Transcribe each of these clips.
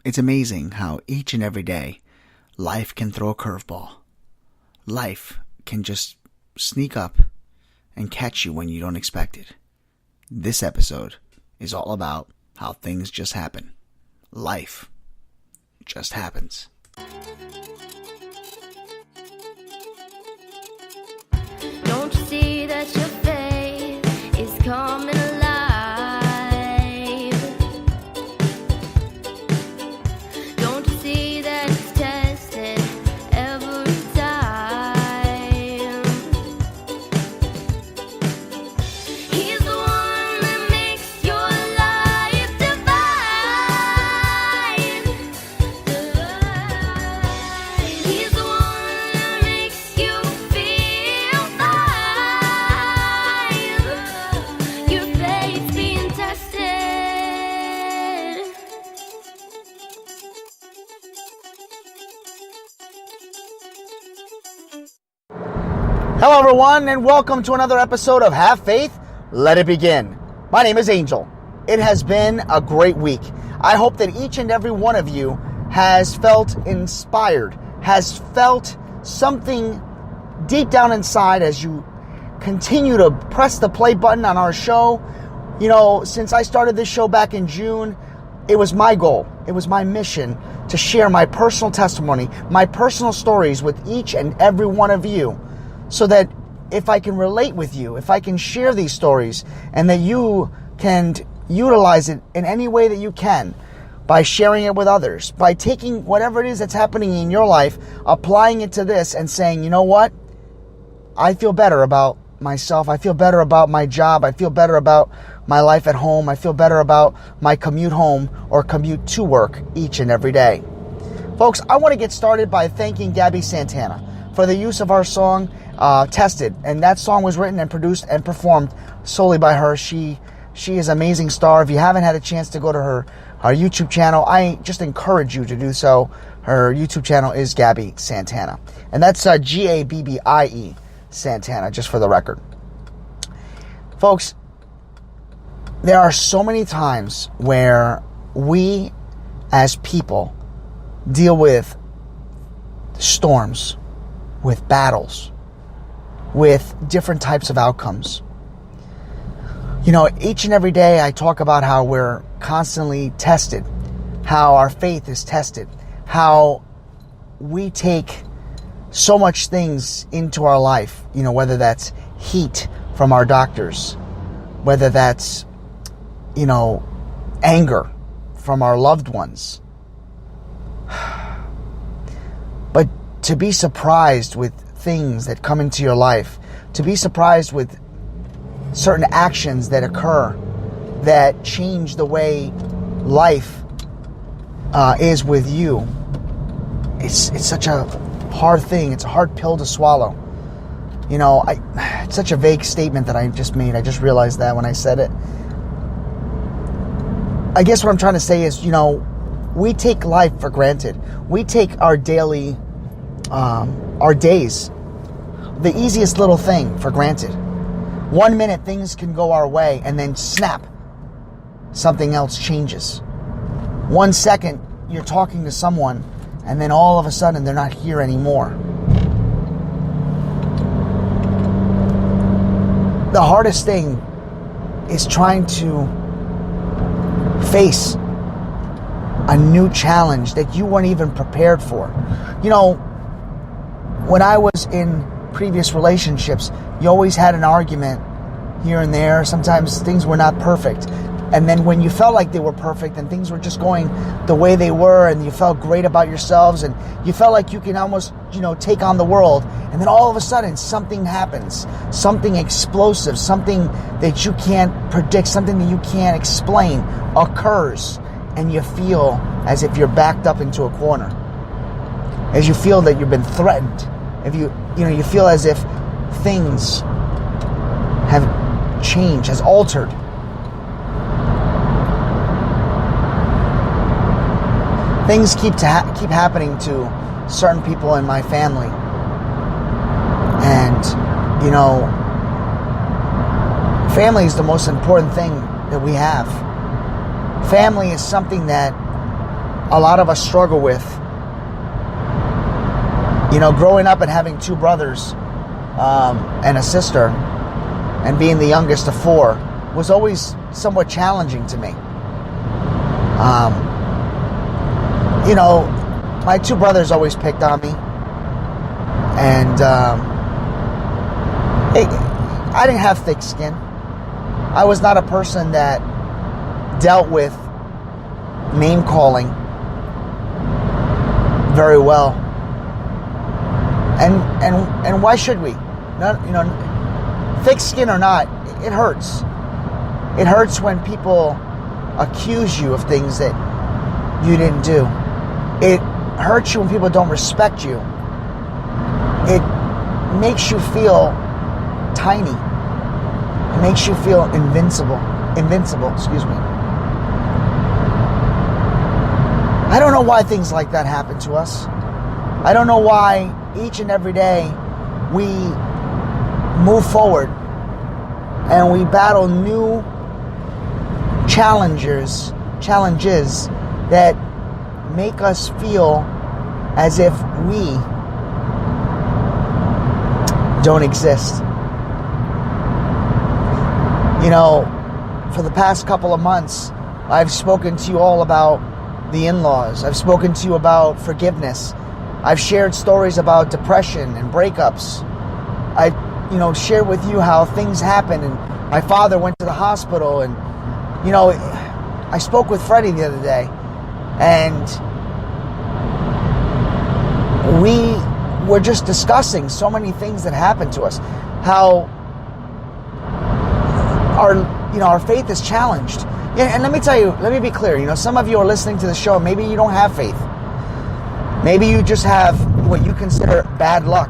It's amazing how each and every day life can throw a curveball. Life can just sneak up and catch you when you don't expect it. This episode is all about how things just happen. Life just happens. Don't you see that your faith is coming alive? Don't you see that it's tested every time? He's the one that makes your life divine. He's the one that makes you feel fine. Your faith's being tested. Hello everyone, and welcome to another episode of Have Faith, Let It Begin. My name is Angel. It has been a great week. I hope that each and every one of you has felt inspired, has felt something deep down inside as you continue to press the play button on our show. You know, since I started this show back in June, it was my goal, it was my mission to share my personal testimony, my personal stories with each and every one of you, so that if I can relate with you, if I can share these stories, and that you can utilize it in any way that you can, by sharing it with others, by taking whatever it is that's happening in your life, applying it to this and saying, you know what? I feel better about myself. I feel better about my job. I feel better about my life at home. I feel better about my commute home or commute to work each and every day. Folks, I want to get started by thanking GABBIE Santana for the use of our song, Tested. And that song was written and produced and performed solely by her. She is an amazing star. If you haven't had a chance to go to her YouTube channel, I just encourage you to do so. Her YouTube channel is GABBIE Santana. And that's GABBIE Santana, just for the record. Folks, there are so many times where we as people deal with storms, with battles, with different types of outcomes. You know, each and every day I talk about how we're constantly tested, how our faith is tested, how we take so much things into our life, you know, whether that's heat from our doctors, whether that's, you know, anger from our loved ones. But to be surprised with things that come into your life, to be surprised with certain actions that occur that change the way life is with you, it's such a hard thing. It's a hard pill to swallow. You know, it's such a vague statement that I just made. I just realized that when I said it. I guess what I'm trying to say is, you know, we take life for granted. We take our daily, our days, the easiest little thing for granted. 1 minute things can go our way, and then snap, something else changes. 1 second you're talking to someone, and then all of a sudden they're not here anymore. The hardest thing is trying to face a new challenge that you weren't even prepared for. You know, when I was in previous relationships, you always had an argument here and there. Sometimes things were not perfect. And then when you felt like they were perfect and things were just going the way they were, and you felt great about yourselves, and you felt like you can almost, you know, take on the world, and then all of a sudden something happens, something explosive, something that you can't predict, something that you can't explain occurs, and you feel as if you're backed up into a corner, as you feel that you've been threatened, if you feel as if things have changed, has altered. Things keep happening to certain people in my family. And, you know, family is the most important thing that we have. Family is something that a lot of us struggle with. You know, growing up and having two brothers and a sister, and being the youngest of four, was always somewhat challenging to me. You know, my two brothers always picked on me, and I didn't have thick skin. I was not a person that dealt with name calling very well, and why should we? Not, you know, thick skin or not, it hurts. It hurts when people accuse you of things that you didn't do. It hurts you when people don't respect you. It makes you feel tiny. It makes you feel invincible, excuse me. I don't know why things like that happen to us. I don't know why each and every day we move forward and we battle new challenges that make us feel as if we don't exist. You know, for the past couple of months, I've spoken to you all about the in-laws. I've spoken to you about forgiveness. I've shared stories about depression and breakups. I've, you know, shared with you how things happen, and my father went to the hospital, and, you know, I spoke with Freddie the other day, and we were just discussing so many things that happened to us, how our faith is challenged. Yeah, and let me tell you, let me be clear. You know, some of you are listening to the show, maybe you don't have faith. Maybe you just have what you consider bad luck.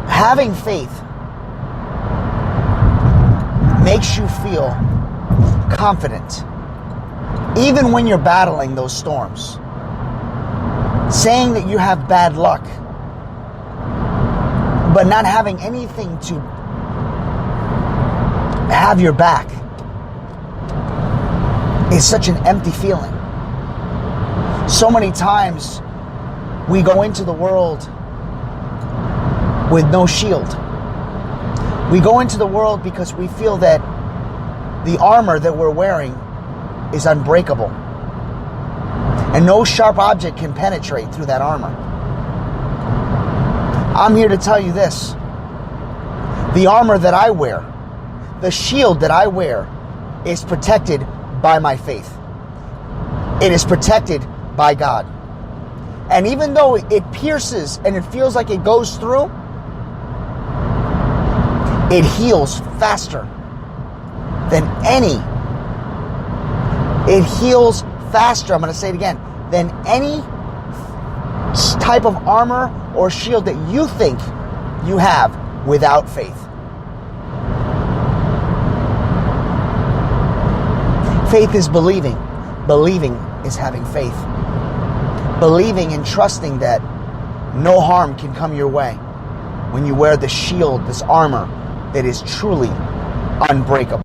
Having faith makes you feel confident, even when you're battling those storms. Saying that you have bad luck, but not having anything to have your back, is such an empty feeling. So many times we go into the world with no shield. We go into the world because we feel that the armor that we're wearing is unbreakable, and no sharp object can penetrate through that armor. I'm here to tell you this. The armor that I wear, the shield that I wear, is protected by my faith. It is protected by God. And even though it pierces and it feels like it goes through, it heals faster than any. It heals faster, I'm going to say it again, than any type of armor or shield that you think you have without faith. Faith is believing. Believing is having faith. Believing and trusting that no harm can come your way when you wear the shield, this armor that is truly unbreakable.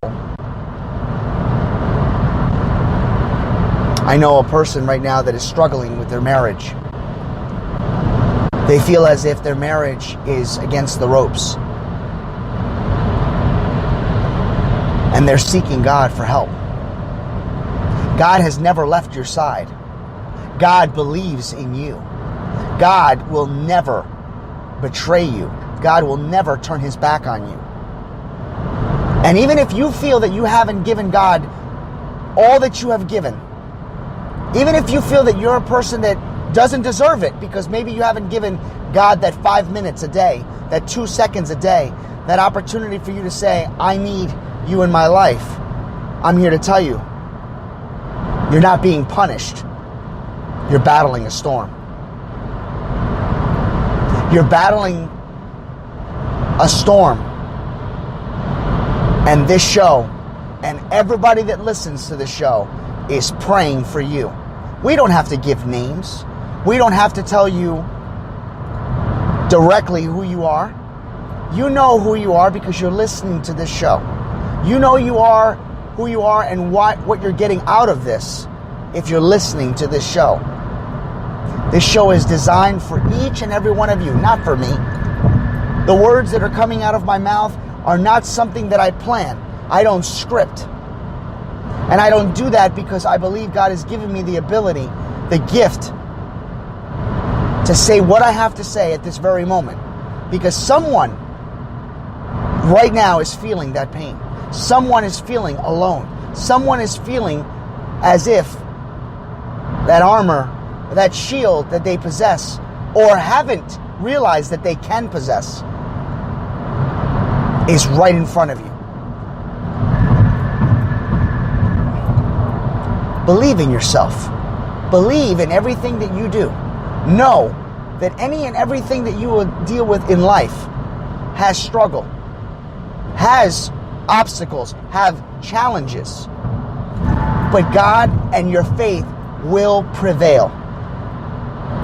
I know a person right now that is struggling with their marriage. They feel as if their marriage is against the ropes, and they're seeking God for help. God has never left your side. God believes in you. God will never betray you. God will never turn his back on you. And even if you feel that you haven't given God all that you have given, even if you feel that you're a person that doesn't deserve it because maybe you haven't given God that 5 minutes a day, that 2 seconds a day, that opportunity for you to say, I need you in my life, I'm here to tell you, you're not being punished. You're battling a storm. You're battling a storm. And this show, and everybody that listens to the show, is praying for you. We don't have to give names. We don't have to tell you directly who you are. You know who you are because you're listening to this show. You know you are who you are and what you're getting out of this if you're listening to this show. This show is designed for each and every one of you, not for me. The words that are coming out of my mouth are not something that I plan. I don't script. And I don't do that because I believe God has given me the ability, the gift, to say what I have to say at this very moment. Because someone right now is feeling that pain. Someone is feeling alone. Someone is feeling as if that armor, that shield that they possess or haven't realized that they can possess is right in front of you. Believe in yourself. Believe in everything that you do. Know that any and everything that you will deal with in life has struggle, has obstacles, have challenges. But God and your faith will prevail.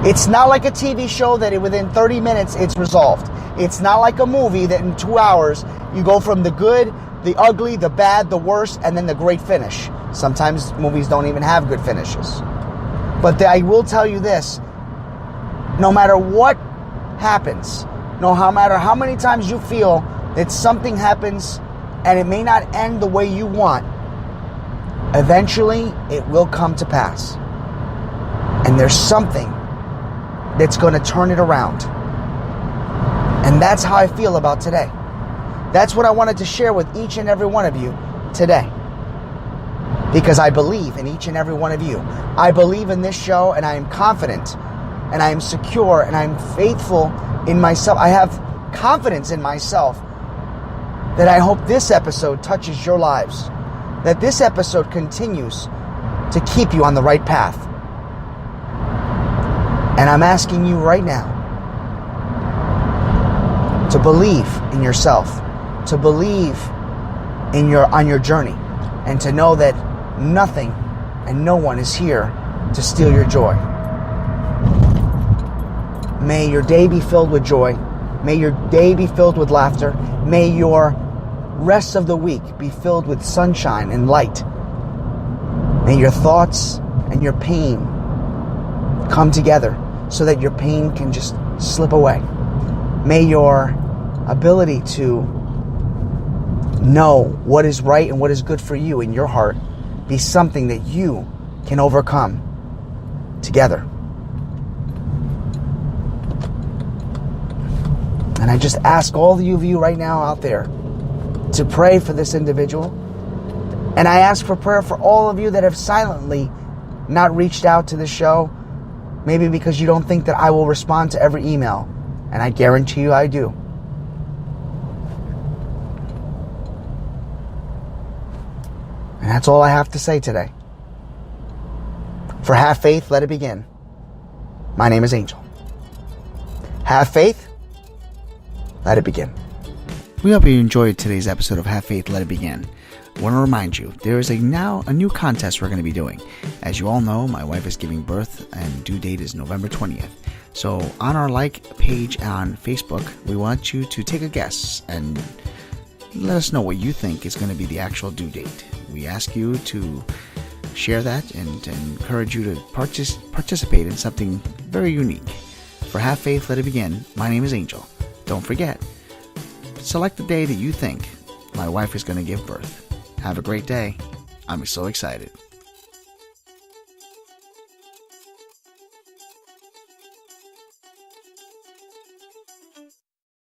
It's not like a TV show that within 30 minutes it's resolved. It's not like a movie that in 2 hours you go from the good, the ugly, the bad, the worst, and then the great finish. Sometimes movies don't even have good finishes. But I will tell you this, no matter what happens, no matter how many times you feel that something happens and it may not end the way you want, eventually it will come to pass. And there's something that's going to turn it around. And that's how I feel about today. That's what I wanted to share with each and every one of you today. Because I believe in each and every one of you. I believe in this show, and I am confident, and I am secure, and I am faithful in myself. I have confidence in myself that I hope this episode touches your lives. That this episode continues to keep you on the right path. And I'm asking you right now to believe in yourself, to believe in on your journey, and to know that nothing and no one is here to steal your joy. May your day be filled with joy. May your day be filled with laughter. May your rest of the week be filled with sunshine and light. May your thoughts and your pain come together so that your pain can just slip away. May your ability to know what is right and what is good for you in your heart be something that you can overcome together. And I just ask all of you right now out there to pray for this individual. And I ask for prayer for all of you that have silently not reached out to the show, maybe because you don't think that I will respond to every email. And I guarantee you I do. And that's all I have to say today. For Have Faith, Let It Begin. My name is Angel. Have faith, let it begin. We hope you enjoyed today's episode of Have Faith, Let It Begin. I want to remind you, there is now a new contest we're going to be doing. As you all know, my wife is giving birth and due date is November 20th. So on our like page on Facebook, we want you to take a guess and let us know what you think is going to be the actual due date. We ask you to share that and encourage you to participate in something very unique. For Have Faith, Let It Begin, my name is Angel. Don't forget, select the day that you think my wife is going to give birth. Have a great day. I'm so excited.